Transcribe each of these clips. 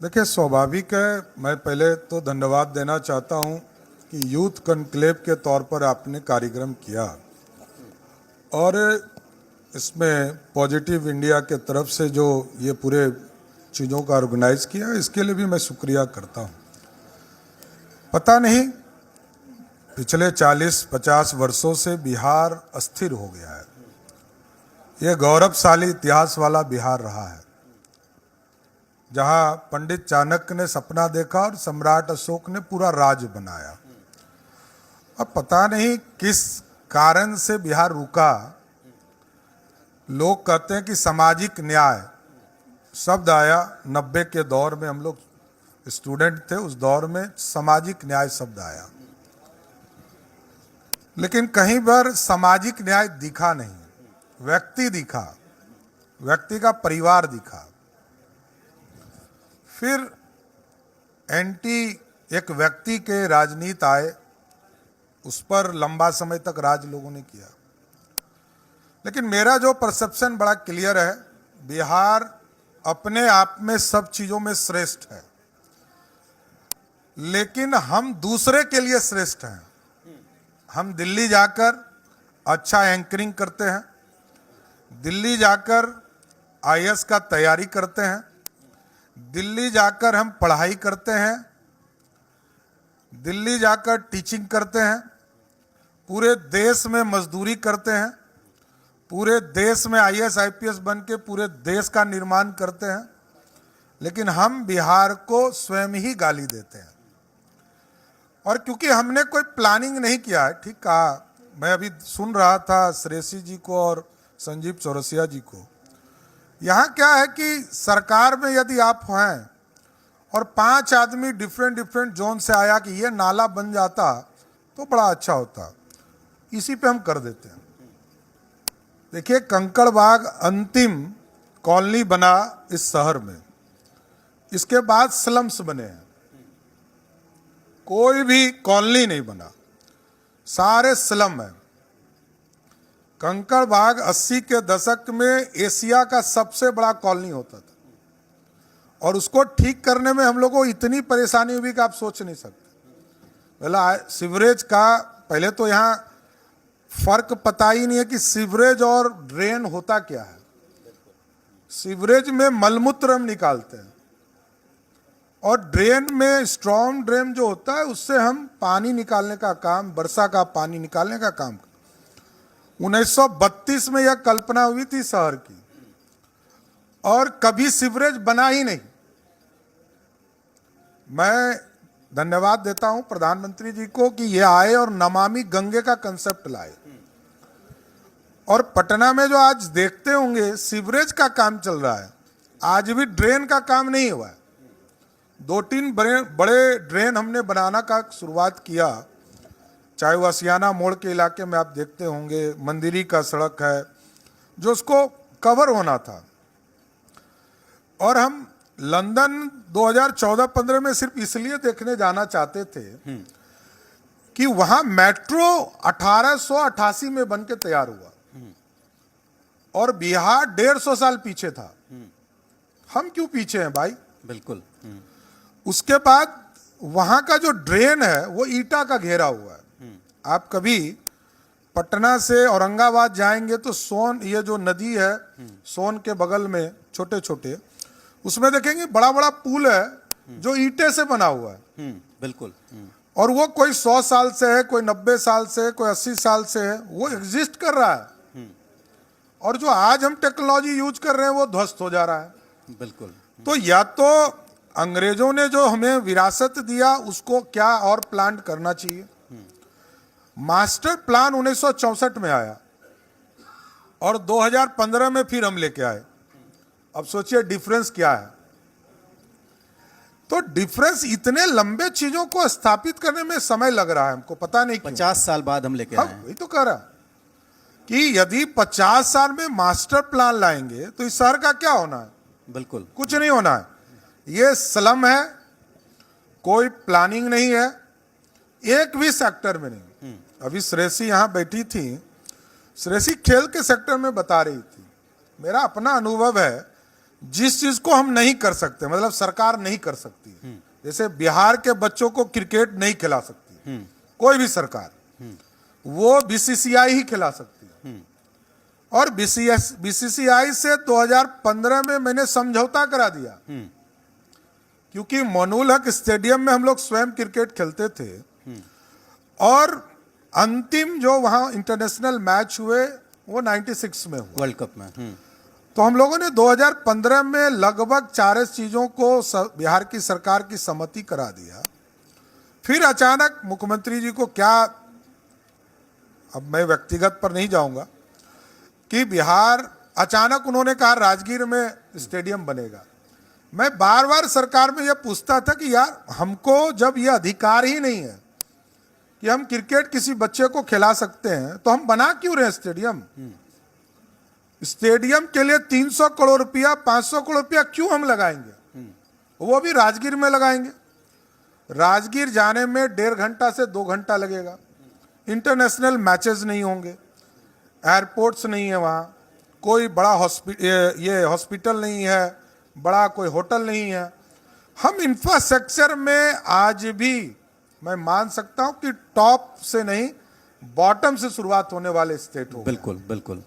देखिए, स्वाभाविक है। मैं पहले तो धन्यवाद देना चाहता हूं कि यूथ कॉन्क्लेव के तौर पर आपने कार्यक्रम किया और इसमें पॉजिटिव इंडिया के तरफ से जो ये पूरे चीज़ों का ऑर्गेनाइज किया, इसके लिए भी मैं शुक्रिया करता हूं। पता नहीं पिछले 40-50 वर्षों से बिहार अस्थिर हो गया है। ये गौरवशाली इतिहास वाला बिहार रहा है, जहां पंडित चाणक्य ने सपना देखा और सम्राट अशोक ने पूरा राज बनाया। अब पता नहीं किस कारण से बिहार रुका। लोग कहते हैं कि सामाजिक न्याय शब्द आया 90 के दौर में, हम लोग स्टूडेंट थे उस दौर में, सामाजिक न्याय शब्द आया, लेकिन कहीं पर सामाजिक न्याय दिखा नहीं। व्यक्ति दिखा, व्यक्ति का परिवार दिखा। फिर एंटी एक व्यक्ति के राजनीति आए, उस पर लंबा समय तक राज लोगों ने किया। लेकिन मेरा जो परसेप्शन बड़ा क्लियर है, बिहार अपने आप में सब चीजों में श्रेष्ठ है, लेकिन हम दूसरे के लिए श्रेष्ठ हैं। हम दिल्ली जाकर अच्छा एंकरिंग करते हैं, दिल्ली जाकर आईएएस का तैयारी करते हैं, दिल्ली जाकर हम पढ़ाई करते हैं, दिल्ली जाकर टीचिंग करते हैं, पूरे देश में मजदूरी करते हैं, पूरे देश में आईएएस आईपीएस बन के पूरे देश का निर्माण करते हैं, लेकिन हम बिहार को स्वयं ही गाली देते हैं। और क्योंकि हमने कोई प्लानिंग नहीं किया है। ठीक कहा, मैं अभी सुन रहा था श्रेयसी जी को और संजीव चौरसिया जी को। यहाँ क्या है कि सरकार में यदि आप हैं और 5 आदमी डिफरेंट जोन से आया कि ये नाला बन जाता तो बड़ा अच्छा होता, इसी पे हम कर देते हैं। देखिए, कंकड़बाग अंतिम कॉलोनी बना इस शहर में, इसके बाद स्लम्स बने हैं, कोई भी कॉलोनी नहीं बना, सारे स्लम है। कंकड़बाग 80 के दशक में एशिया का सबसे बड़ा कॉलोनी होता था, और उसको ठीक करने में हम लोगों को इतनी परेशानी हुई कि आप सोच नहीं सकते। पहला सीवरेज का, पहले तो यहाँ फर्क पता ही नहीं है कि सीवरेज और ड्रेन होता क्या है। सीवरेज में मलमूत्र हम निकालते हैं और ड्रेन में स्ट्रॉम ड्रेन जो होता है उससे हम पानी निकालने का काम, वर्षा का पानी निकालने का काम। 1932 में यह कल्पना हुई थी शहर की, और कभी सीवरेज बना ही नहीं। मैं धन्यवाद देता हूं प्रधानमंत्री जी को कि ये आए और नमामि गंगे का कंसेप्ट लाए। और पटना में जो आज देखते होंगे सीवरेज का काम चल रहा है, आज भी ड्रेन का काम नहीं हुआ है। 2-3 बड़े ड्रेन हमने बनाना का शुरुआत किया, चाहे वो असियाना मोड़ के इलाके में आप देखते होंगे, मंदिरी का सड़क है जो उसको कवर होना था। और हम लंदन 2014-15 में सिर्फ इसलिए देखने जाना चाहते थे कि वहां मेट्रो 1888 में बन के तैयार हुआ, और बिहार 150 साल पीछे था। हम क्यों पीछे हैं भाई? बिल्कुल। उसके बाद वहां का जो ड्रेन है वो ईटा का घेरा हुआ है। आप कभी पटना से औरंगाबाद जाएंगे तो सोन, ये जो नदी है सोन के बगल में छोटे छोटे, उसमें देखेंगे बड़ा बड़ा पुल है जो ईटे से बना हुआ है। बिल्कुल। और वो कोई 100 साल से है, कोई 90 साल से है, कोई 80 साल से है, वो एग्जिस्ट कर रहा है। और जो आज हम टेक्नोलॉजी यूज कर रहे हैं वो ध्वस्त हो जा रहा है। बिल्कुल। तो या तो अंग्रेजों ने जो हमें विरासत दिया उसको क्या और प्लान करना चाहिए। मास्टर प्लान 1964 में आया और 2015 में फिर हम लेके आए। अब सोचिए डिफरेंस क्या है। तो डिफरेंस, इतने लंबे चीजों को स्थापित करने में समय लग रहा है, हमको पता नहीं क्यों। 50 साल बाद हम लेके आए हैं। वही तो कह रहा कि यदि 50 साल में मास्टर प्लान लाएंगे तो इस शहर का क्या होना है? बिल्कुल कुछ नहीं होना है। ये स्लम है, कोई प्लानिंग नहीं है, एक भी सेक्टर में नहीं। अभी श्रेयसी यहाँ बैठी थी, श्रेयसी खेल के सेक्टर में बता रही थी। मेरा अपना अनुभव है, जिस चीज को हम नहीं कर सकते, मतलब सरकार नहीं कर सकती, जैसे बिहार के बच्चों को क्रिकेट नहीं खिला सकती कोई भी सरकार, वो बीसीसीआई ही खिला सकती है। और बीसीसीआई से 2015 में मैंने समझौता करा दिया, क्योंकि मोनूल हक स्टेडियम में हम लोग स्वयं क्रिकेट खेलते थे, और अंतिम जो वहां इंटरनेशनल मैच हुए वो 96 में हुआ, वर्ल्ड कप में। तो हम लोगों ने 2015 में लगभग 4 चीजों को बिहार की सरकार की सहमति करा दिया। फिर अचानक मुख्यमंत्री जी को क्या, अब मैं व्यक्तिगत पर नहीं जाऊंगा, कि बिहार अचानक उन्होंने कहा राजगीर में स्टेडियम बनेगा। मैं बार बार सरकार में यह पूछता था कि यार हमको जब यह अधिकार ही नहीं है कि हम क्रिकेट किसी बच्चे को खिला सकते हैं, तो हम बना क्यों रहे स्टेडियम? स्टेडियम के लिए 300 करोड़ रुपया, 500 करोड़ रुपया क्यों हम लगाएंगे? वो भी राजगीर में लगाएंगे। राजगीर जाने में 1.5 घंटा से 2 घंटा लगेगा। इंटरनेशनल मैचेस नहीं होंगे, एयरपोर्ट्स नहीं है वहाँ, कोई बड़ा हॉस्पिटल नहीं है, बड़ा कोई होटल नहीं है। हम इंफ्रास्ट्रक्चर में आज भी मैं मान सकता हूँ कि टॉप से नहीं, बॉटम से शुरुआत होने वाले स्टेट हो। बिल्कुल बिल्कुल।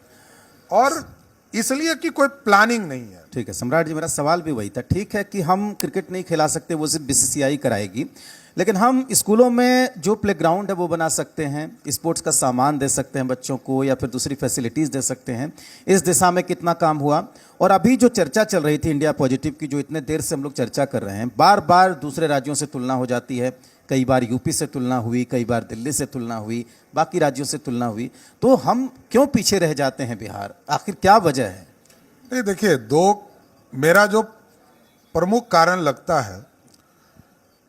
और इसलिए कि कोई प्लानिंग नहीं है। ठीक है सम्राट जी, मेरा सवाल भी वही था। ठीक है कि हम क्रिकेट नहीं खिला सकते, वो सिर्फ बीसीसीआई कराएगी, लेकिन हम स्कूलों में जो प्लेग्राउंड है वो बना सकते हैं, स्पोर्ट्स का सामान दे सकते हैं बच्चों को, या फिर दूसरी फैसिलिटीज़ दे सकते हैं। इस दिशा में कितना काम हुआ? और अभी जो चर्चा चल रही थी इंडिया पॉजिटिव की, जो इतने देर से हम लोग चर्चा कर रहे हैं, बार बार दूसरे राज्यों से तुलना हो जाती है, कई बार यूपी से तुलना हुई, कई बार दिल्ली से तुलना हुई, बाकी राज्यों से तुलना हुई, तो हम क्यों पीछे रह जाते हैं बिहार? आखिर क्या वजह है? नहीं देखिए, मेरा जो प्रमुख कारण लगता है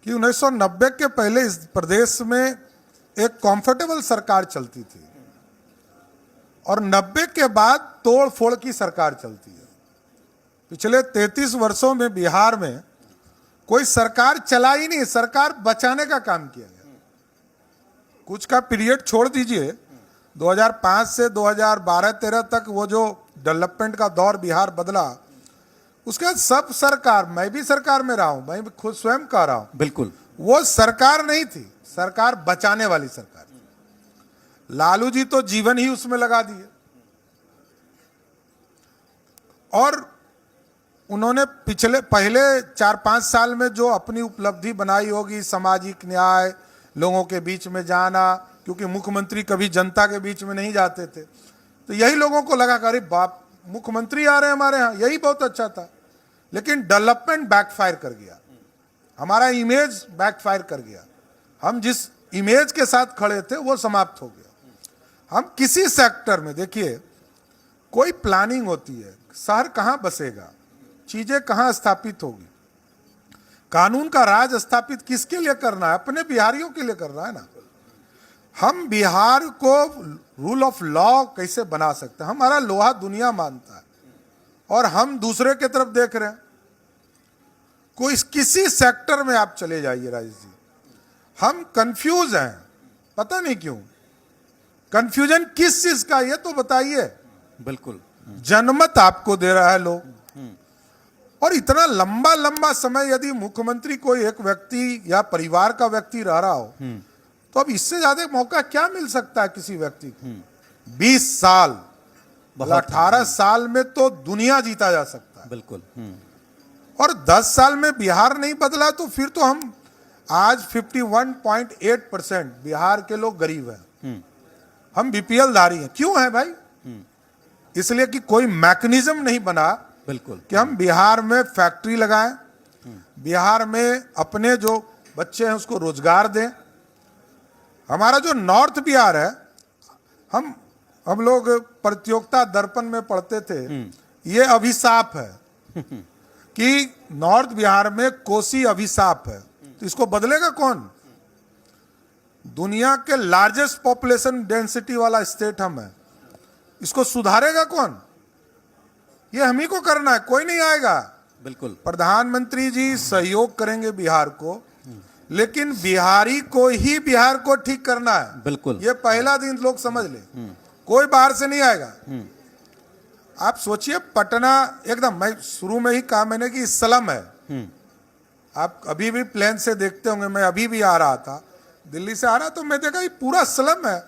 कि 1990 के पहले इस प्रदेश में एक कंफर्टेबल सरकार चलती थी, और 90 के बाद तोड़ फोड़ की सरकार चलती है। पिछले 33 वर्षों में बिहार में कोई सरकार चला ही नहीं, सरकार बचाने का काम किया गया। कुछ का पीरियड छोड़ दीजिए, 2005 से 2012-13 तक वो जो डेवलपमेंट का दौर बिहार बदला, उसके बाद सब सरकार, मैं भी सरकार में रहा हूं, मैं भी खुद स्वयं कह रहा हूं, बिल्कुल वो सरकार नहीं थी, सरकार बचाने वाली सरकार थी। लालू जी तो जीवन ही उसमें लगा दिए, और उन्होंने पहले 4-5 साल में जो अपनी उपलब्धि बनाई होगी, सामाजिक न्याय, लोगों के बीच में जाना, क्योंकि मुख्यमंत्री कभी जनता के बीच में नहीं जाते थे, तो यही लोगों को लगा कि अरे बाप, मुख्यमंत्री आ रहे हैं हमारे यहाँ, यही बहुत अच्छा था। लेकिन डेवलपमेंट बैकफायर कर गया, हमारा इमेज बैकफायर कर गया, हम जिस इमेज के साथ खड़े थे वो समाप्त हो गया। हम किसी सेक्टर में देखिए, कोई प्लानिंग होती है, शहर कहाँ बसेगा, चीजें कहाँ स्थापित होगी, कानून का राज स्थापित किसके लिए करना है? अपने बिहारियों के लिए करना है ना। हम बिहार को रूल ऑफ लॉ कैसे बना सकते हैं? हमारा लोहा दुनिया मानता है, और हम दूसरे की तरफ देख रहे हैं। कोई किसी सेक्टर में आप चले जाइए राजेश जी, हम कंफ्यूज हैं, पता नहीं क्यों। कंफ्यूजन किस चीज का, ये तो बताइए। बिल्कुल, जनमत आपको दे रहा है लोग, और इतना लंबा लंबा समय यदि मुख्यमंत्री कोई एक व्यक्ति या परिवार का व्यक्ति रह रहा हो, तो अब इससे ज्यादा मौका क्या मिल सकता है किसी व्यक्ति को? 20 साल, 18 साल में तो दुनिया जीता जा सकता है। बिल्कुल। और 10 साल में बिहार नहीं बदला, तो फिर तो हम आज 51.8% बिहार के लोग गरीब हैं, हम बीपीएल धारी हैं। क्यों है भाई? इसलिए कि कोई मैकेनिज्म नहीं बना, बिल्कुल, कि हम बिहार में फैक्ट्री लगाएं, बिहार में अपने जो बच्चे हैं उसको रोजगार दें। हमारा जो नॉर्थ बिहार है, हम लोग प्रतियोगिता दर्पण में पढ़ते थे, ये अभिशाप है कि नॉर्थ बिहार में कोसी अभिशाप है, तो इसको बदलेगा कौन? दुनिया के लार्जेस्ट पॉपुलेशन डेंसिटी वाला स्टेट हम है, इसको सुधारेगा कौन? ये हम ही को करना है, कोई नहीं आएगा। बिल्कुल, प्रधानमंत्री जी सहयोग करेंगे बिहार को, लेकिन बिहारी को ही बिहार को ठीक करना है। बिल्कुल, ये पहला दिन लोग समझ ले, कोई बाहर से नहीं आएगा। आप सोचिए पटना एकदम, मैं शुरू में ही कहा मैंने कि स्लम है। आप अभी भी प्लेन से देखते होंगे, मैं अभी भी आ रहा था दिल्ली से आ रहा तो मैं देखा ये पूरा स्लम है,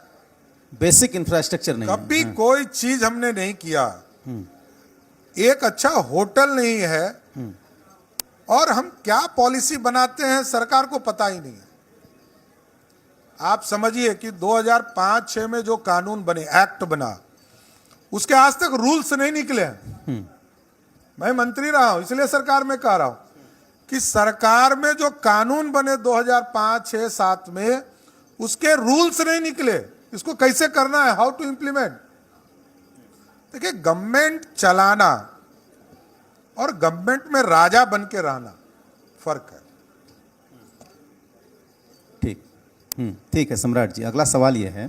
बेसिक इंफ्रास्ट्रक्चर नहीं है। कभी कोई चीज हमने नहीं किया, एक अच्छा होटल नहीं है, और हम क्या पॉलिसी बनाते हैं सरकार को पता ही नहीं है। आप समझिए कि 2005-6 में जो कानून बने, एक्ट बना, उसके आज तक रूल्स नहीं निकले हैं। मैं मंत्री रहा हूं इसलिए सरकार में कह रहा हूं कि सरकार में जो कानून बने 2005, 6, 7 में, उसके रूल्स नहीं निकले। इसको कैसे करना है, हाउ टू इंप्लीमेंट। देखिए, गवर्नमेंट चलाना और गवर्नमेंट में राजा बन के रहना फर्क है। ठीक ठीक है सम्राट जी, अगला सवाल ये है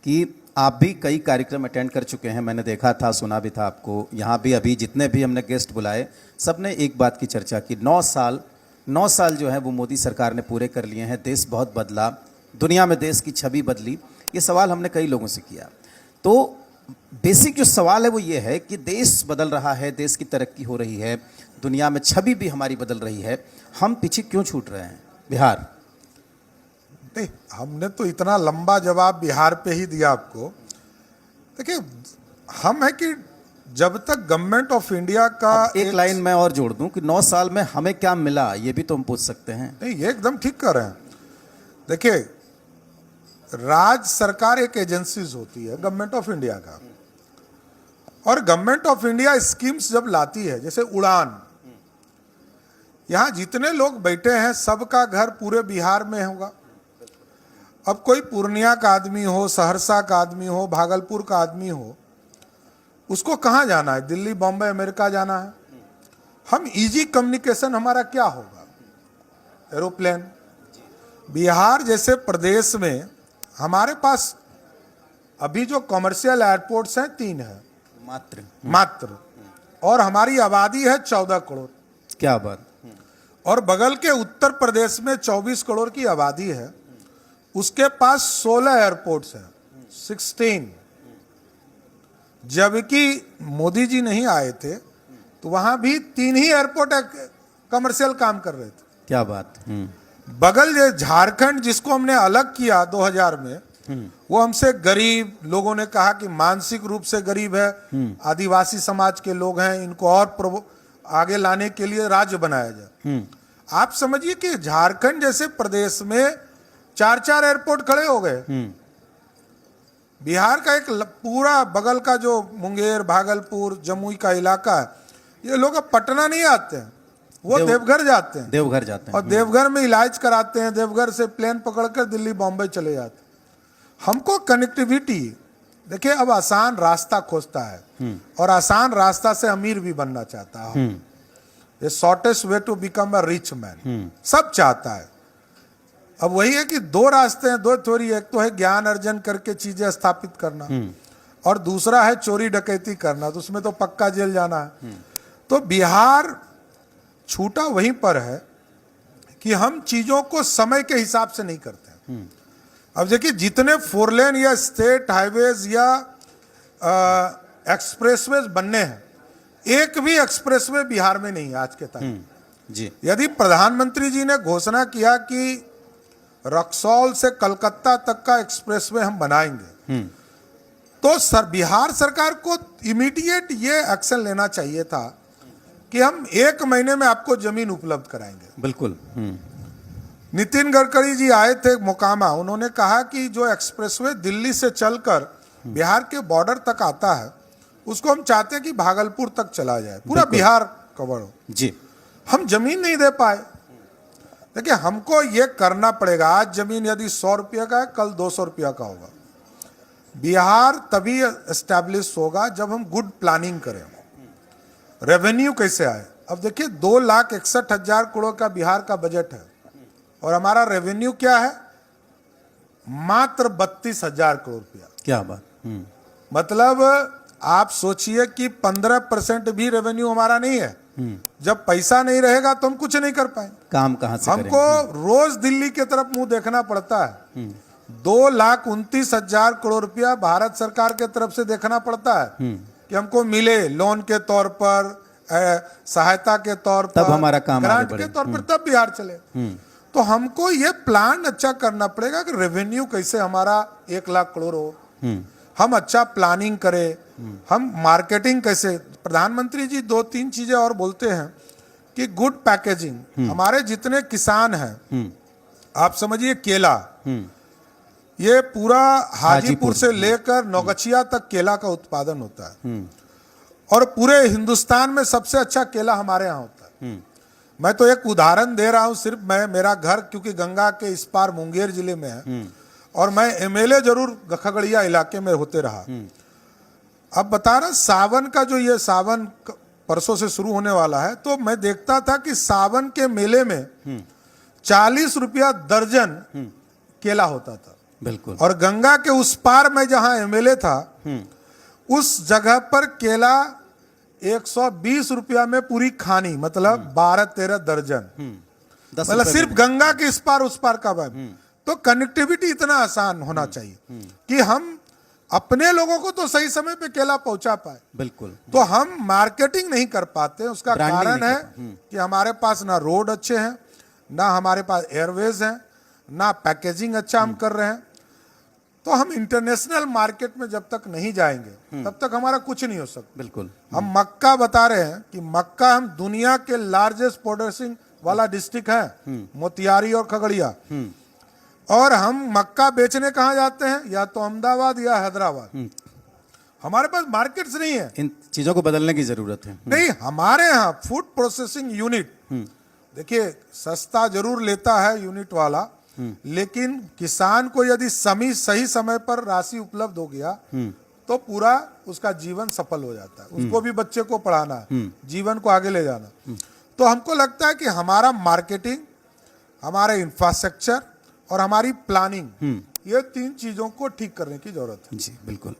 कि आप भी कई कार्यक्रम अटेंड कर चुके हैं, मैंने देखा था, सुना भी था आपको। यहाँ भी अभी जितने भी हमने गेस्ट बुलाए सब ने एक बात की चर्चा की, 9 साल जो है वो मोदी सरकार ने पूरे कर लिए हैं, देश बहुत बदला, दुनिया में देश की छवि बदली। ये सवाल हमने कई लोगों से किया। तो बेसिक जो सवाल है वो ये है कि देश बदल रहा है, देश की तरक्की हो रही है, दुनिया में छवि भी हमारी बदल रही है, हम पीछे क्यों छूट रहे हैं? बिहार नहीं, हमने तो इतना लंबा जवाब बिहार पे ही दिया आपको। देखिए, हम है कि जब तक गवर्नमेंट ऑफ इंडिया का एक लाइन मैं और जोड़ दूं कि 9 साल में हमें क्या मिला, ये भी तो हम पूछ सकते हैं। नहीं, ये एकदम ठीक कर रहे हैं। देखिए, राज्य सरकार एक एजेंसीज होती है गवर्नमेंट ऑफ इंडिया का, और गवर्नमेंट ऑफ इंडिया स्कीम्स जब लाती है, जैसे उड़ान, यहां जितने लोग बैठे हैं सबका घर पूरे बिहार में होगा। अब कोई पूर्णिया का आदमी हो, सहरसा का आदमी हो, भागलपुर का आदमी हो, उसको कहाँ जाना है? दिल्ली, बॉम्बे, अमेरिका जाना है। हम इजी कम्युनिकेशन हमारा क्या होगा? एरोप्लेन। बिहार जैसे प्रदेश में हमारे पास अभी जो कमर्शियल एयरपोर्ट्स हैं 3 है मात्र, और हमारी आबादी है 14 करोड़। क्या बात। और बगल के उत्तर प्रदेश में 24 करोड़ की आबादी है, उसके पास 16 एयरपोर्ट्स हैं, 16। जबकि मोदी जी नहीं आए थे तो वहां भी 3 ही एयरपोर्ट कमर्शियल काम कर रहे थे। क्या बात। बगल ये झारखंड जिसको हमने अलग किया 2000 में, वो हमसे गरीब, लोगों ने कहा कि मानसिक रूप से गरीब है, आदिवासी समाज के लोग हैं, इनको और आगे लाने के लिए राज्य बनाया जाए। आप समझिए कि झारखंड जैसे प्रदेश में 4 एयरपोर्ट खड़े हो गए। बिहार का एक पूरा बगल का जो मुंगेर, भागलपुर, जमुई का इलाका है, ये लोग अब पटना नहीं आते हैं, वो देवघर जाते हैं। देवघर जाते हैं और देवघर में इलाज कराते हैं, देवघर से प्लेन पकड़कर दिल्ली, बॉम्बे चले जाते हैं। हमको कनेक्टिविटी, देखिए, अब आसान रास्ता खोजता है, और आसान रास्ता से अमीर भी बनना चाहता है। ये shortest way to become a rich man सब चाहता है। अब वही है कि 2 रास्ते हैं, 2 थ्योरी। एक तो है ज्ञान अर्जन करके चीजें स्थापित करना, और दूसरा है चोरी डकैती करना, तो उसमें तो पक्का जेल जाना है। तो बिहार छूटा वहीं पर है कि हम चीजों को समय के हिसाब से नहीं करते। अब देखिए, जितने 4 लेन या स्टेट हाईवेज या एक्सप्रेसवेज बनने हैं, एक भी एक्सप्रेसवे बिहार में नहीं है आज के टाइम जी। यदि प्रधानमंत्री जी ने घोषणा किया कि रक्सौल से कलकत्ता तक का एक्सप्रेसवे हम बनाएंगे, तो बिहार सरकार को इमीडिएट ये एक्शन लेना चाहिए था कि हम 1 महीने में आपको जमीन उपलब्ध कराएंगे। बिल्कुल। नितिन गडकरी जी आए थे मोकामा, उन्होंने कहा कि जो एक्सप्रेसवे दिल्ली से चलकर बिहार के बॉर्डर तक आता है, उसको हम चाहते हैं कि भागलपुर तक चला जाए, पूरा बिहार कवर हो जी। हम जमीन नहीं दे पाए। देखिए, हमको ये करना पड़ेगा। आज जमीन यदि 100 रुपये का है, कल 200 रुपया का होगा। बिहार तभी एस्टैब्लिश होगा जब हम गुड प्लानिंग करें। रेवेन्यू कैसे आए? अब देखिए, 2,61,000 करोड़ का बिहार का बजट है, और हमारा रेवेन्यू क्या है? मात्र 32,000 करोड़ रुपया। क्या बात। मतलब आप सोचिए कि 15% भी रेवेन्यू हमारा नहीं है। जब पैसा नहीं रहेगा तो हम कुछ नहीं कर पाएंगे। काम कहां से हमको रोज दिल्ली की तरफ मुंह देखना पड़ता है। 2,29,000 करोड़ रुपया भारत सरकार के तरफ से देखना पड़ता है कि हमको मिले लोन के तौर पर, सहायता के तौर पर, तब हमारा काम आगे ग्रांट बढ़े। के तौर पर, तब बिहार चले। तो हमको ये प्लान अच्छा करना पड़ेगा कि रेवेन्यू कैसे हमारा 1 लाख करोड़ हो, हम अच्छा प्लानिंग करें, हम मार्केटिंग कैसे। प्रधानमंत्री जी 2-3 चीजें और बोलते हैं कि गुड पैकेजिंग। हमारे जितने किसान हैं, आप समझिए केला, ये पूरा हाजीपुर से लेकर नौगछिया तक केला का उत्पादन होता है, और पूरे हिंदुस्तान में सबसे अच्छा केला हमारे यहाँ होता है। मैं तो एक उदाहरण दे रहा हूं, सिर्फ मेरा घर क्योंकि गंगा के इस पार मुंगेर जिले में है, और मैं एमएलए जरूर खगड़िया इलाके में होते रहा। अब बता रहा, सावन का जो ये सावन परसों से शुरू होने वाला है, तो मैं देखता था कि सावन के मेले में 40 रुपया दर्जन केला होता था। बिल्कुल। और गंगा के उस पार में जहां एमएलए था, उस जगह पर केला 120 रुपया में पूरी खानी, मतलब 12-13 दर्जन, 10 मतलब रुपए सिर्फ में। गंगा के इस पार उस पार का बात। तो कनेक्टिविटी इतना आसान होना चाहिए कि हम अपने लोगों को तो सही समय पे केला पहुंचा पाए। बिल्कुल। तो हम मार्केटिंग नहीं कर पाते, उसका ब्रांडिंग कारण नहीं है कर कि हमारे पास ना रोड अच्छे हैं, ना हमारे पास एयरवेज हैं, ना पैकेजिंग अच्छा हम कर रहे हैं। तो हम इंटरनेशनल मार्केट में जब तक नहीं जाएंगे तब तक हमारा कुछ नहीं हो सकता। बिल्कुल। हम मक्का बता रहे हैं कि मक्का हम दुनिया के लार्जेस्ट प्रोड्यूसिंग वाला डिस्ट्रिक्ट है, मोतिहारी और खगड़िया, और हम मक्का बेचने कहाँ जाते हैं, या तो अहमदाबाद या हैदराबाद। हमारे पास मार्केट्स नहीं है। इन चीजों को बदलने की जरूरत है। नहीं, हमारे यहाँ फूड प्रोसेसिंग यूनिट, देखिए सस्ता जरूर लेता है यूनिट वाला, लेकिन किसान को यदि सही समय पर राशि उपलब्ध हो गया तो पूरा उसका जीवन सफल हो जाता है। उसको भी बच्चे को पढ़ाना है, जीवन को आगे ले जाना। तो हमको लगता है कि हमारा मार्केटिंग, हमारे इंफ्रास्ट्रक्चर और हमारी प्लानिंग, ये 3 चीजों को ठीक करने की जरूरत है। जी बिल्कुल।